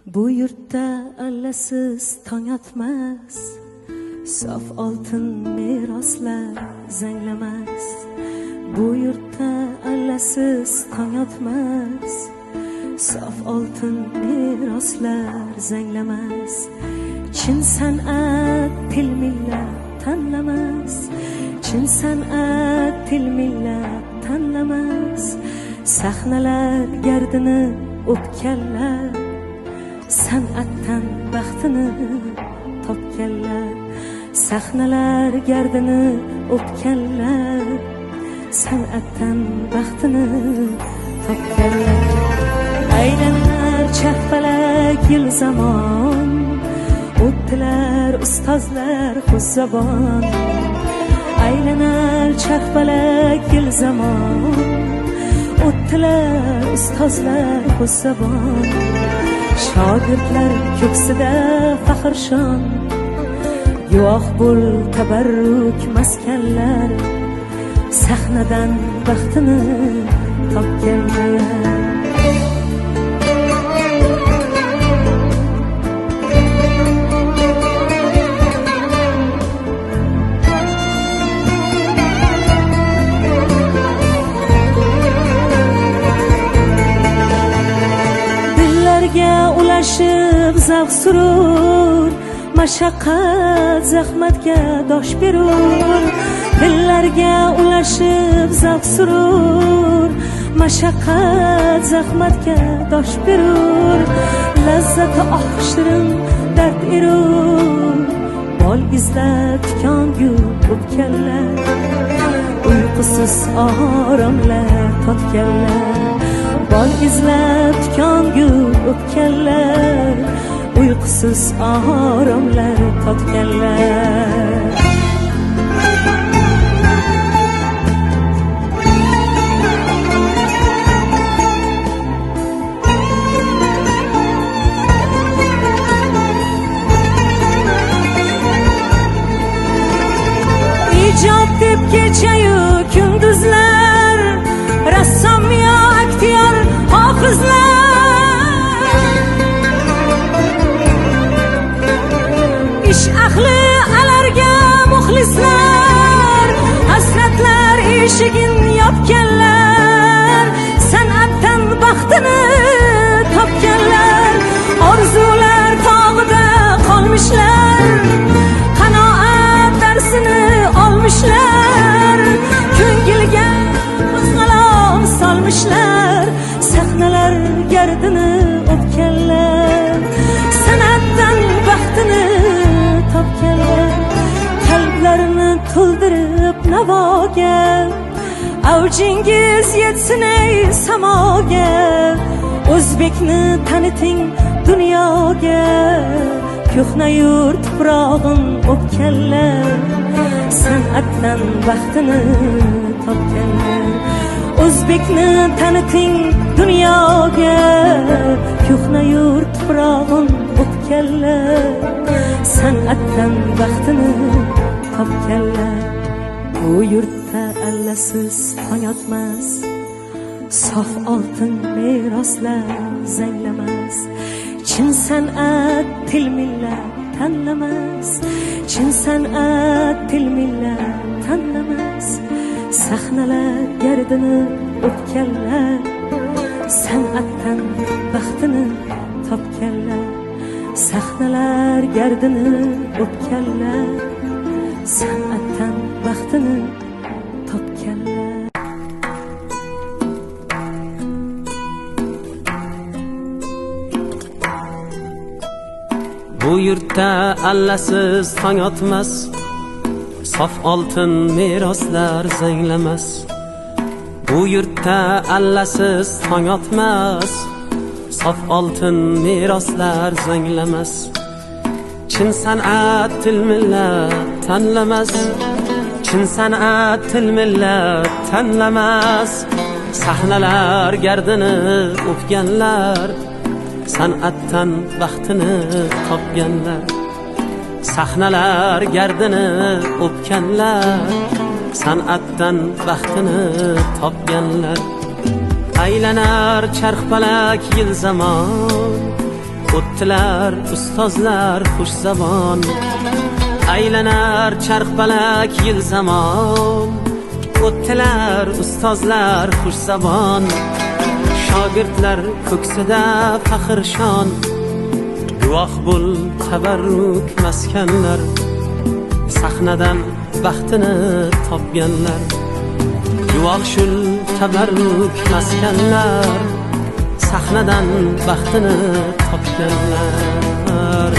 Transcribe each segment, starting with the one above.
Bu yurtda allasiz tong otmas, sof oltin meroslar zanglamas. Bu yurtda allasiz tong otmas, sof oltin meroslar zanglamas. Chin san'at til millat tanlamas, chin san'at til millat tanlamas. Sahnalar gardini o'pganlar, san'atdan baxtini topganlar. Sahnalar gardini o'pganlar, san'atdan baxtini topganlar. Aylanar chaqpalak yil zamon, o'tdilar ustozlar xuzzabon. Aylanar chaqpalak yil zamon, o'tdilar ustozlar xuzzabon. Shogirdlar ko'ksida faxr shon, guvoh bo'l tabarruk maskanlar. Sahnadan baxtini topganlar. Ulashib zavq surur, mashaqqat zahmatga dosh berur. Dillarga ulashib zavq surur, mashaqqat zahmatga dosh berur. Lazzati shirin dard erur, bol izlab tikongu o'pganlar. Uyqusiz oromlar totganlar, bol izlab tikongu o'pganlar. Uyqusiz oromlar totganlar. Ijod deb kechayu kunduzlar, rassom yo aktyor hofizlar, ish ahli alarga muxlislar, hasratlar eshigin yopganlar. San'atdan baxtini topganlar, orzular tog'ida qolmishlar, qanoat darsini olmishlar. Ko'ngilga qo'zg'alon solmishlar, sahnalar gardini o'pganlar. San'atdan baxtini topganlar, qalblarini to'ldirib navoga. Avjingiz yetsin ey samoga, o'zbekni taniting dunyoga. Ko'hna yurt tuprog'in o'pganlar, san'atdan baxtini topganlar. O'zbekni taniting dunyoga, ko'hna yurt tuprog'in o'pganlar. San'atdan baxtini topganlar. Bu yurtda allasiz tong otmas, sof oltin meroslar zanglamas. Chin san'at til millat tanlamas, chin san'at til millat tanlamas. Sahnalar gardini o'pganlar, san'atdan baxtini topganlar. Sahnalar gardini o'pganlar, san'atdan baxtini topganlar. Bu yurtda allasiz tong otmas, sof oltin meroslar zanglamas. Bu yurtda allasiz tong otmas, sof oltin meroslar zanglamas. Chin san'at til millat tanlamas, chin san'at til millat tanlamas. Sahnalar gardini o'pganlar, san'atdan baxtini topganlar. Sahnalar gardini o'pganlar, san'atdan baxtini topganlar. Aylanar charxpalak yil zamon, o'ttilar ustozlar xush zabon, aylanar charxpalak yil zamon. O'ttilar ustozlar xush zabon, shogirdlar ko'ksida faxr shon. Guvoh bo'l tabarruk maskanlar, sahnadan baxtini topganlar. Guvoh shul tabarruk maskanlar, sahnadan baxtini topganlar.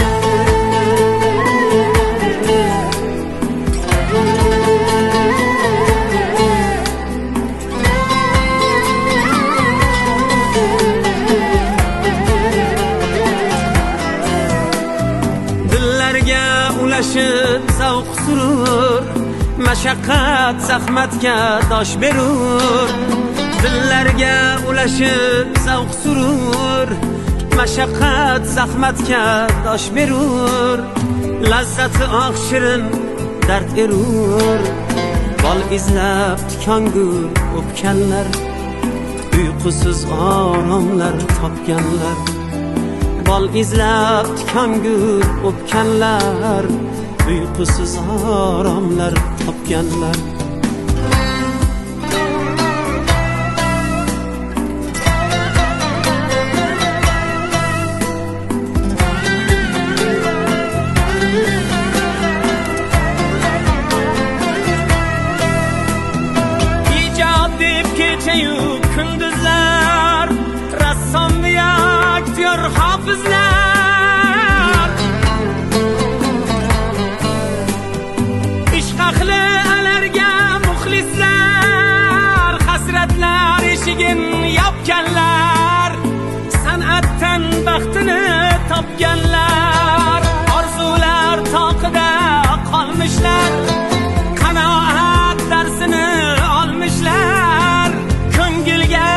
Dillarga ulashib zavq surur, mashaqqat zahmatga dosh berur. Dillarga ulashib zavq surur, mashaqqat zahmatga dosh berur. Lazzati oq shirin dard erur, bol izlab tikongur o'pkanlar, uyqusiz oromlar topganlar. Bol izlab tikongur o'pkanlar, uyqusiz oromlar topganlar. Ijod deb kechayu kunduzlar, rassom va aktyor hofizlar, ishq ahli alarga muxlislar, hasratlar eshigin yopganlar, san'atdan baxtini topganlar. Orzular toqida qolmishlar, qanoat darsini olmishlar, ko'ngilga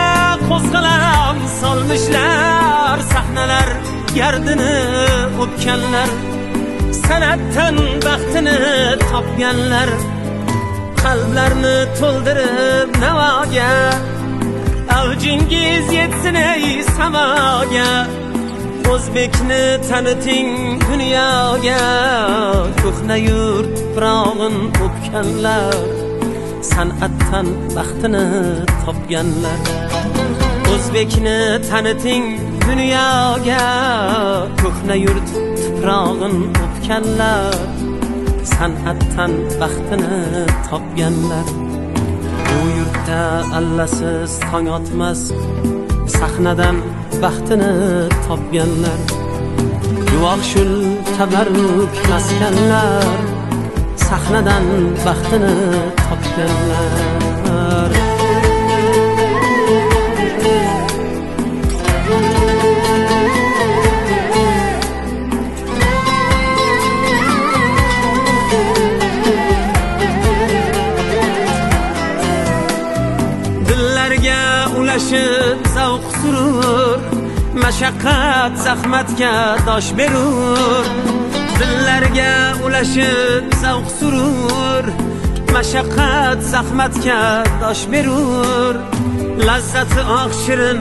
qo'zg'alon solmishlar. Sahnalar gardini o'pkanlar, san'atdan baxtini topganlar. Qalblarni to'ldirib navoga, avjingiz yetsin ey samoga. O'zbekni taniting dunyoga, ko'hna yurt tuprog'in o'pkanlar, san'atdan baxtini topganlar. O'zbekni taniting dunyoga, ko'hna yurt tuprog'in o'pkanlar, san'atdan baxtini topganlar. Bu yurtda allasiz tong otmas, sahnadan baxtini topganlar. Guvoh shul tabarruk maskanlar, sahnadan baxtini topganlar. Dillarga ulashib zavq surur, mashaqqat zahmatga dosh berur. Dillarga ulashib zavq surur, mashaqqat zahmatga dosh berur. Lazzati oq shirin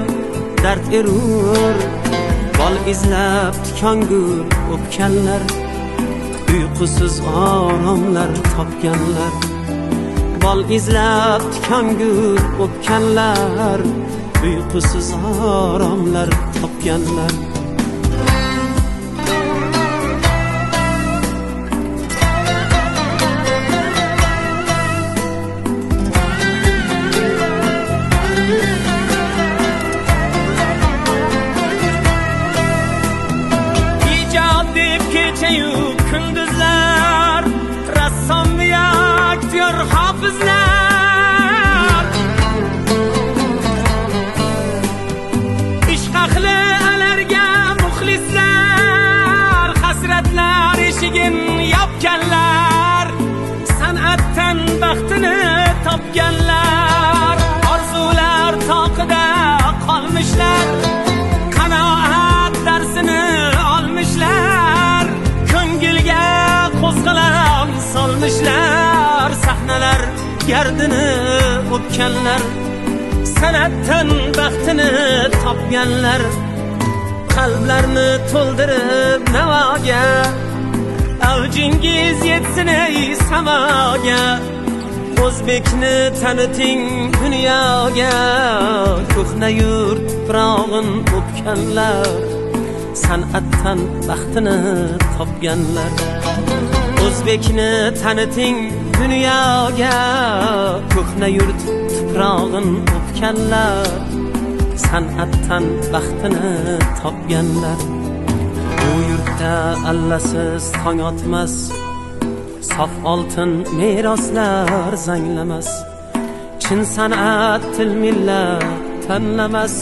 dard erur, bol izlab tikongur o'pkanlar, uyqusiz oromlar topganlar. Bol izlab tikongur o'pkanlar, uyqusiz oromlar topganlar. Ijod deb kechayu kunduzlar, rassom va aktyor hofizlar, ishq ahli alarga muxlislar, hasratlar eshigin yopganlar, san'atdan baxtini topganlar. Orzular toqida qolmishlar, qanoat darsini olmishlar, ko'ngilga qo'zg'alon solmishlar. Sahnalar gardini o'pkanlar, san'atdan baxtini topganlar. qalblarni to'ldirib navoga, avjingiz yetsin ey samoga. O'zbekni taniting dunyoga, ko'hna yurt tuprog'in o'pganlar, san'atdan baxtini topganlar. O'zbekni taniting dunyoga, ko'hna yurt tuprog'in o'pganlar, san'atdan baxtini topganlar. Bu yurtda allasiz tong otmas, sof oltin meroslar zanglamas. Chin san'at til millat tanlamas,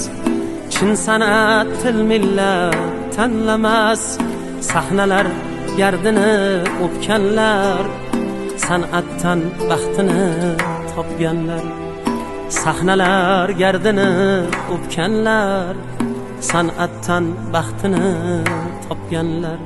chin san'at til millat tanlamas. Sahnalar gardini o'pganlar, san'atdan baxtini topganlar. Sahnalar gardini o'pganlar, san'atdan baxtini topganlar.